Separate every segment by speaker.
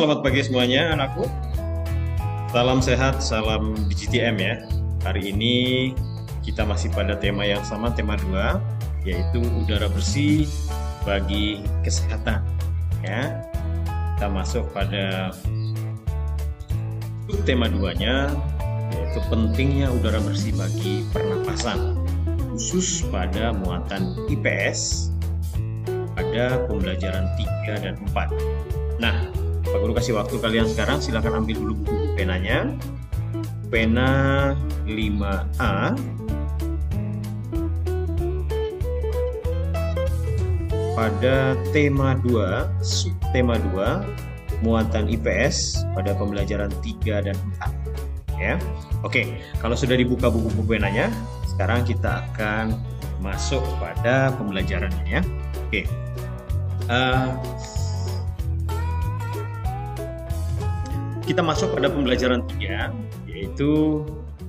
Speaker 1: selamat pagi semuanya anakku. Salam sehat, salam DigiTM ya. Hari ini kita masih pada tema yang sama, tema 2, yaitu udara bersih bagi kesehatan ya. Kita masuk pada tema 2-nya, yaitu pentingnya udara bersih bagi pernapasan, khusus pada muatan IPS pada pembelajaran 3 dan 4. Nah, Pak Guru kasih waktu kalian sekarang, silakan ambil dulu buku penanya. Pena 5A. Pada tema 2, subtema 2, muatan IPS pada pembelajaran 3 dan 4. Ya. Oke, kalau sudah dibuka buku penanya, sekarang kita akan masuk pada pembelajarannya ya. Oke. Kita masuk pada pembelajaran 3, yaitu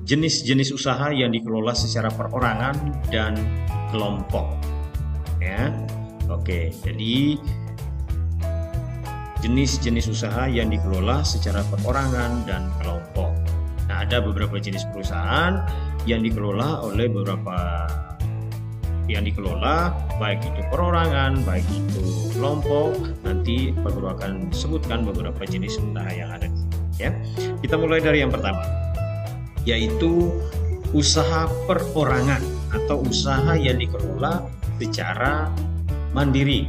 Speaker 1: jenis-jenis usaha yang dikelola secara perorangan dan kelompok. Ya, oke. Jadi jenis-jenis usaha yang dikelola secara perorangan dan kelompok. Nah, ada beberapa jenis perusahaan yang dikelola oleh baik itu perorangan, baik itu kelompok. Nanti Pak Guru akan sebutkan beberapa jenis usaha yang ada di sini ya. Kita mulai dari yang pertama, yaitu usaha perorangan atau usaha yang dikelola secara mandiri.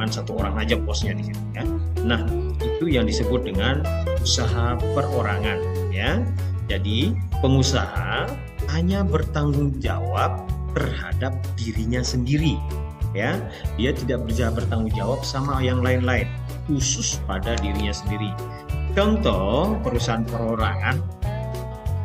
Speaker 1: Satu orang aja bosnya di sini ya. Nah, itu yang disebut dengan usaha perorangan ya. Jadi, pengusaha hanya bertanggung jawab terhadap dirinya sendiri ya, dia tidak bisa bertanggung jawab sama yang lain-lain, khusus pada dirinya sendiri. Contoh perusahaan perorangan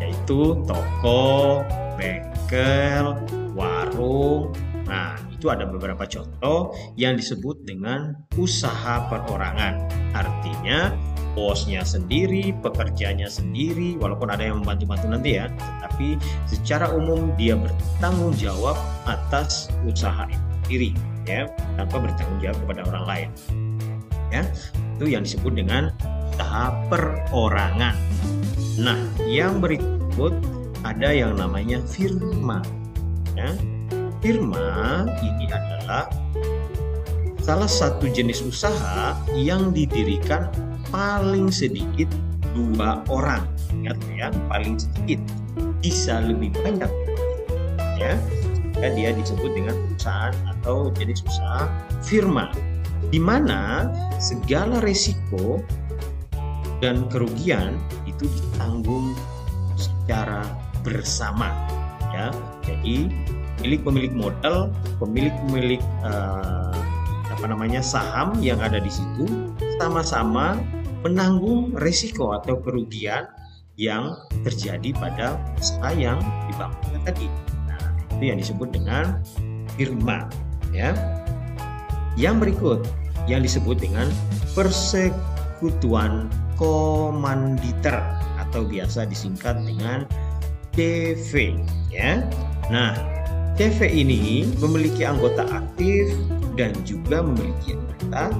Speaker 1: yaitu toko, bengkel, warung. Nah, itu ada beberapa contoh yang disebut dengan usaha perorangan. Artinya bosnya sendiri, pekerjanya sendiri, walaupun ada yang membantu-bantu nanti ya, tetapi secara umum dia bertanggung jawab atas usaha itu sendiri ya, tanpa bertanggung jawab kepada orang lain ya. Itu yang disebut dengan usaha perorangan. Nah, yang berikut ada yang namanya firma ya. Firma ini adalah salah satu jenis usaha yang didirikan paling sedikit 2 orang. Ingat ya, paling sedikit, bisa lebih banyak ya. Dia disebut dengan perusahaan atau jenis usaha firma, di mana segala risiko dan kerugian itu ditanggung secara bersama ya. Jadi pemilik modal, pemilik saham yang ada di situ sama-sama menanggung risiko atau kerugian yang terjadi pada usaha yang dibangun tadi. Nah, itu yang disebut dengan firma ya. Yang berikut yang disebut dengan persekutuan komanditer atau biasa disingkat dengan CV ya. Nah, CV ini memiliki anggota aktif dan juga memiliki anggota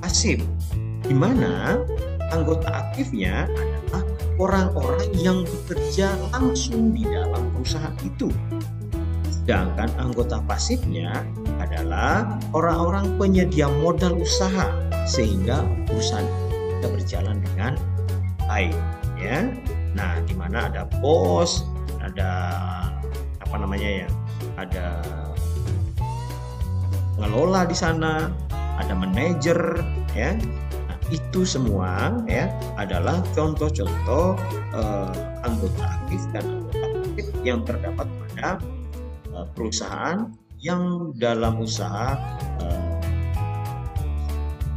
Speaker 1: pasif, di mana anggota aktifnya adalah orang-orang yang bekerja langsung di dalam perusahaan itu. Sedangkan anggota pasifnya adalah orang-orang penyedia modal usaha, sehingga perusahaan bisa berjalan dengan baik ya. Nah, di mana ada bos, ada ada pengelola di sana, ada manajer ya. Nah, itu semua ya adalah contoh-contoh anggota aktif dan anggota pasif yang terdapat pada perusahaan yang dalam usaha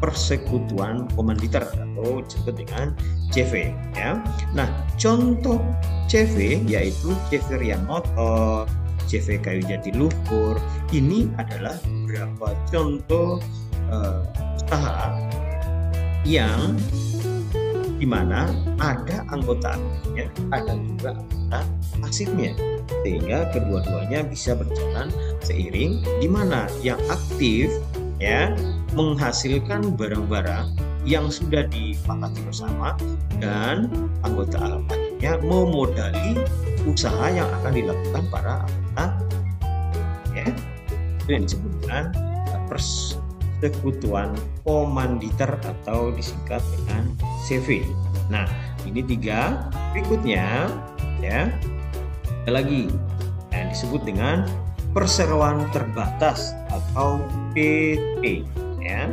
Speaker 1: persekutuan komanditer atau disebut dengan CV ya. Nah, contoh CV yaitu CV Rian Motor, CV Kayu Jatiluhur. Ini adalah beberapa contoh usaha yang dimana ada anggota aktifnya, ada juga anggota pasifnya, sehingga kedua-duanya bisa berjalan seiring, di mana yang aktif ya menghasilkan barang-barang yang sudah disepakati bersama dan anggota lainnya memodali usaha yang akan dilakukan para anggota, ya. Itu yang disebut dengan persekutuan komanditer atau disingkat dengan CV. Nah, ini 3. Berikutnya, ya, ada lagi yang disebut dengan perseroan terbatas atau PT, ya.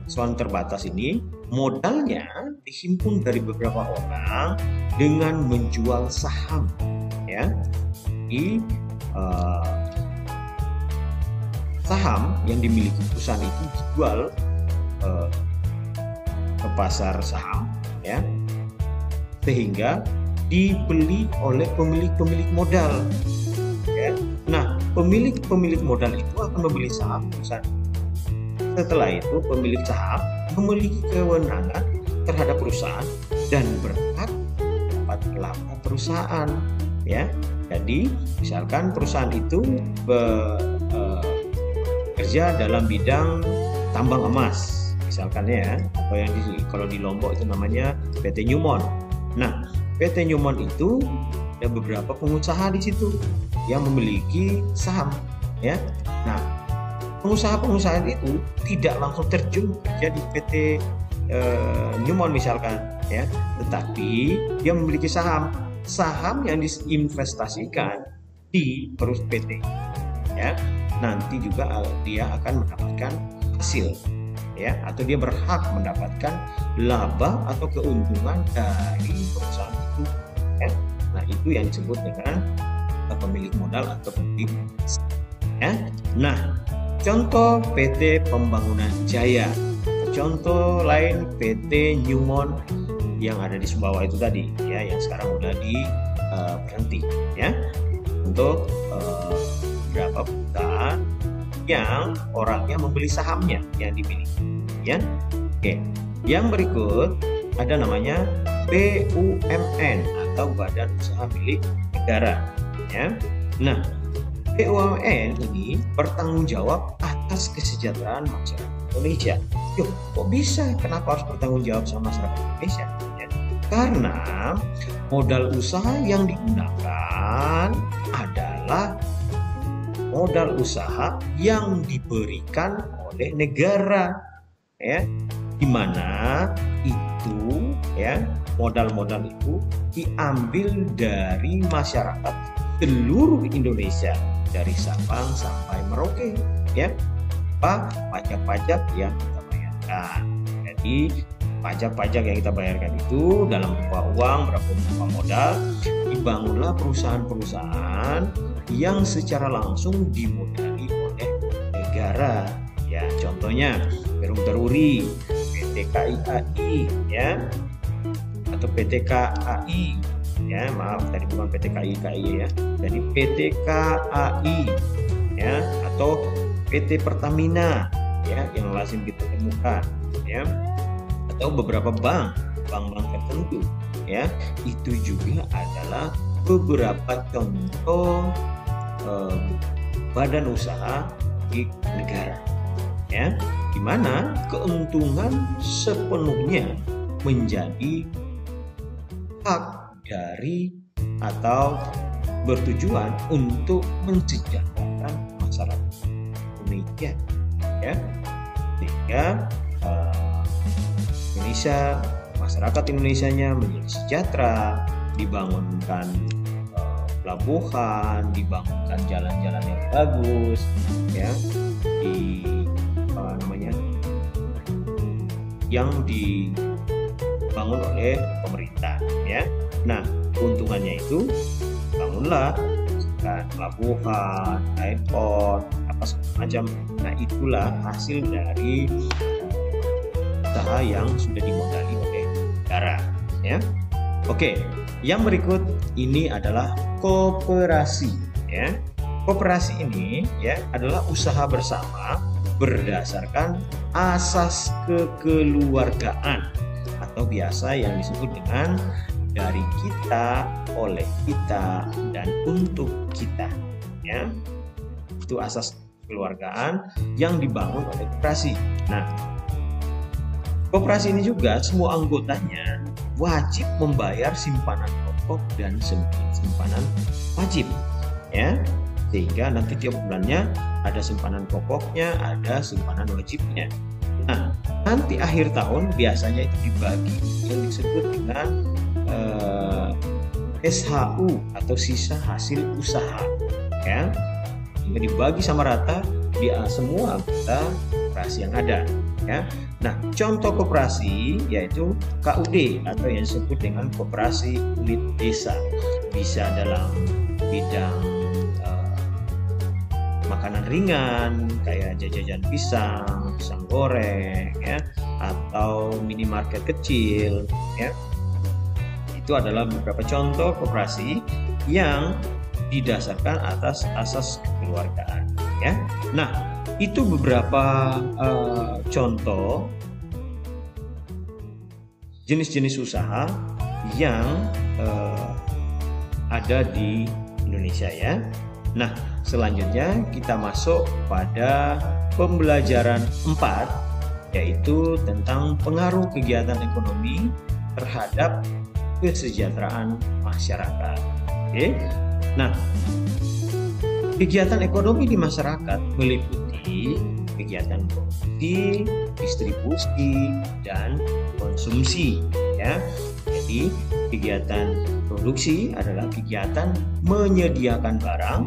Speaker 1: Perseroan terbatas ini modalnya dihimpun dari beberapa orang dengan menjual saham, ya. Di saham yang dimiliki perusahaan itu dijual ke pasar saham, ya, sehingga dibeli oleh pemilik modal, ya. Nah, pemilik modal itu akan membeli saham perusahaan. Setelah itu pemilik saham memiliki kewenangan terhadap perusahaan dan berhak dapat laba perusahaan, ya. Jadi misalkan perusahaan itu bekerja dalam bidang tambang emas, misalkan, ya, atau yang kalau di Lombok itu namanya PT Newmont. Nah, PT Newmont itu ada beberapa pengusaha di situ yang memiliki saham, ya. Nah, pengusaha itu tidak langsung terjun kerja di PT Newmont misalkan, ya, tetapi dia memiliki saham yang diinvestasikan di perusahaan PT, ya. Nanti juga dia akan mendapatkan hasil, ya, atau dia berhak mendapatkan laba atau keuntungan dari perusahaan itu, ya. Nah, itu yang disebut dengan pemilik modal atau pemilik, ya. Nah, contoh PT Pembangunan Jaya, contoh lain PT Newmont yang ada di Sumbawa itu tadi, ya, yang sekarang udah berhenti, ya, untuk beberapa perusahaan yang orangnya membeli sahamnya yang dimiliki, ya. Oke, yang berikut ada namanya BUMN atau Badan Usaha Milik Negara, ya. Nah, BUMN ini bertanggung jawab atas kesejahteraan masyarakat Indonesia. Yuk, kok bisa? Kenapa harus bertanggung jawab sama masyarakat Indonesia? Ya, karena modal usaha yang digunakan adalah modal usaha yang diberikan oleh negara, ya, di mana itu, ya, modal-modal itu diambil dari masyarakat seluruh Indonesia dari Sabang sampai Merauke, ya. Pajak-pajak yang kita bayarkan. Jadi pajak-pajak yang kita bayarkan itu dalam berupa uang, berupa modal, dibangunlah perusahaan-perusahaan yang secara langsung dimodali oleh negara, ya. Contohnya Perum Teruri, PT KAI, ya, atau PT KAI, ya, maaf tadi bukan PT KAI, ya, jadi PT KAI, ya, atau PT Pertamina, ya, yang lazim kita temukan, ya, atau beberapa bank tertentu, ya. Itu juga adalah beberapa contoh badan usaha di negara, ya, di mana keuntungan sepenuhnya menjadi hak dari atau bertujuan untuk mensejahterakan masyarakat Indonesia, ya, sehingga Indonesia, masyarakat Indonesianya menjadi sejahtera, dibangunkan pelabuhan, dibangunkan jalan-jalan yang bagus, ya, yang dibangun oleh pemerintah, ya. Nah, keuntungannya itu bangunlah pelabuhan, airport, apa segala macam. Nah, itulah hasil dari usaha yang sudah dimodali oleh negara, ya. Oke, yang berikut ini adalah koperasi, ya. Koperasi ini, ya, adalah usaha bersama berdasarkan asas kekeluargaan atau biasa yang disebut dengan dari kita, oleh kita, dan untuk kita, ya. Itu asas kekeluargaan yang dibangun oleh koperasi. Nah, Koperasi ini juga semua anggotanya wajib membayar simpanan pokok dan simpanan wajib, ya, sehingga nanti tiap bulannya ada simpanan pokoknya, ada simpanan wajibnya. Nah, nanti akhir tahun biasanya itu dibagi yang disebut dengan SHU atau sisa hasil usaha, ya, dibagi sama rata di semua anggota koperasi yang ada, ya. Nah, contoh koperasi yaitu KUD atau yang disebut dengan koperasi unit desa, bisa dalam bidang makanan ringan kayak jajan pisang goreng, ya, atau minimarket kecil, ya. Itu adalah beberapa contoh koperasi yang didasarkan atas asas kekeluargaan, ya. Nah, itu beberapa contoh jenis-jenis usaha yang ada di Indonesia, ya. Nah, selanjutnya kita masuk pada pembelajaran 4, yaitu tentang pengaruh kegiatan ekonomi terhadap kesejahteraan masyarakat. Oke. Nah, kegiatan ekonomi di masyarakat meliputi kegiatan produksi, distribusi, dan konsumsi, ya. Jadi kegiatan produksi adalah kegiatan menyediakan barang,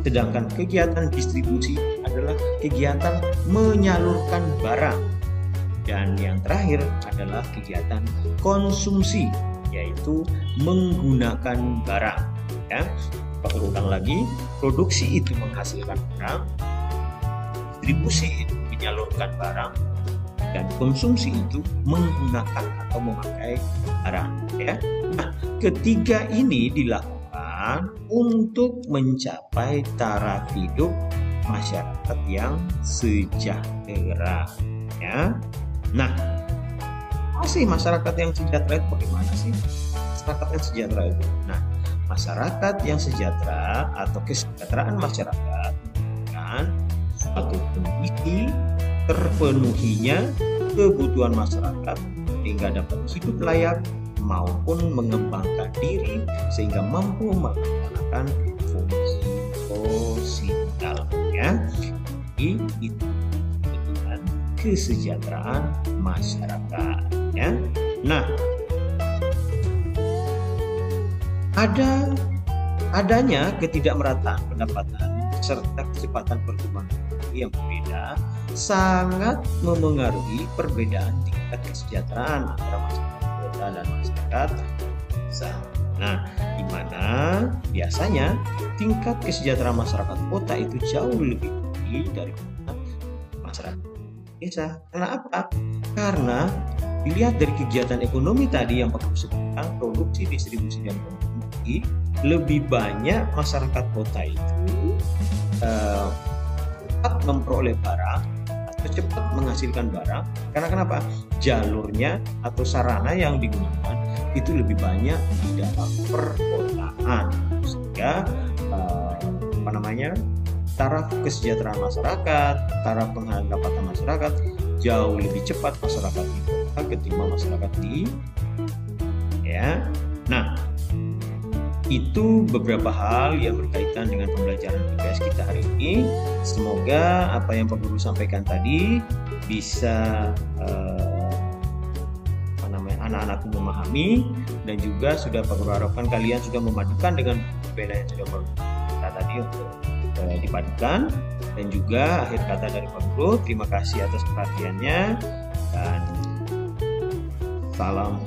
Speaker 1: sedangkan kegiatan distribusi adalah kegiatan menyalurkan barang, dan yang terakhir adalah kegiatan konsumsi, yaitu menggunakan barang, ya. Ulang lagi, produksi itu menghasilkan barang, distribusi itu menyalurkan barang, dan konsumsi itu menggunakan atau memakai barang, ya. Nah, ketiga ini dilakukan untuk mencapai taraf hidup masyarakat yang sejahtera, ya. Nah, masih masyarakat yang sejahtera itu bagaimana sih? Masyarakat yang sejahtera itu. Nah, masyarakat yang sejahtera atau kesejahteraan masyarakat kan suatu kondisi terpenuhinya kebutuhan masyarakat sehingga dapat hidup layak maupun mengembangkan diri sehingga mampu melaksanakan fungsi sosial, ya. Ini itu kebutuhan kesejahteraan masyarakat, ya. Nah, adanya ketidakmerataan pendapatan serta kecepatan pertumbuhan ekonomi yang berbeda sangat memengaruhi perbedaan tingkat kesejahteraan antara masyarakat kota dan masyarakat desa. Nah, di mana biasanya tingkat kesejahteraan masyarakat kota itu jauh lebih tinggi daripada masyarakat desa. Karena apa? Karena dilihat dari kegiatan ekonomi tadi yang Pak Guru sebutkan, produksi, distribusi, dan konsumsi, lebih banyak masyarakat kota itu cepat memperoleh barang atau cepat menghasilkan barang. Karena kenapa? Jalurnya atau sarana yang digunakan itu lebih banyak di dalam perkotaan, sehingga taraf kesejahteraan masyarakat, taraf pendapatan masyarakat jauh lebih cepat masyarakat di kota ketimbang masyarakat di, ya. Nah, itu beberapa hal yang berkaitan dengan pembelajaran IPS kita hari ini. Semoga apa yang Pak Guru sampaikan tadi bisa anak-anak memahami, dan juga sudah Pak Guru harapkan kalian sudah memadukan dengan berbeda yang sudah kita tadi untuk dipadukan. Dan juga akhir kata dari Pak Guru, terima kasih atas perhatiannya dan salam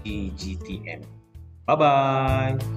Speaker 1: IGTM. Bye-bye.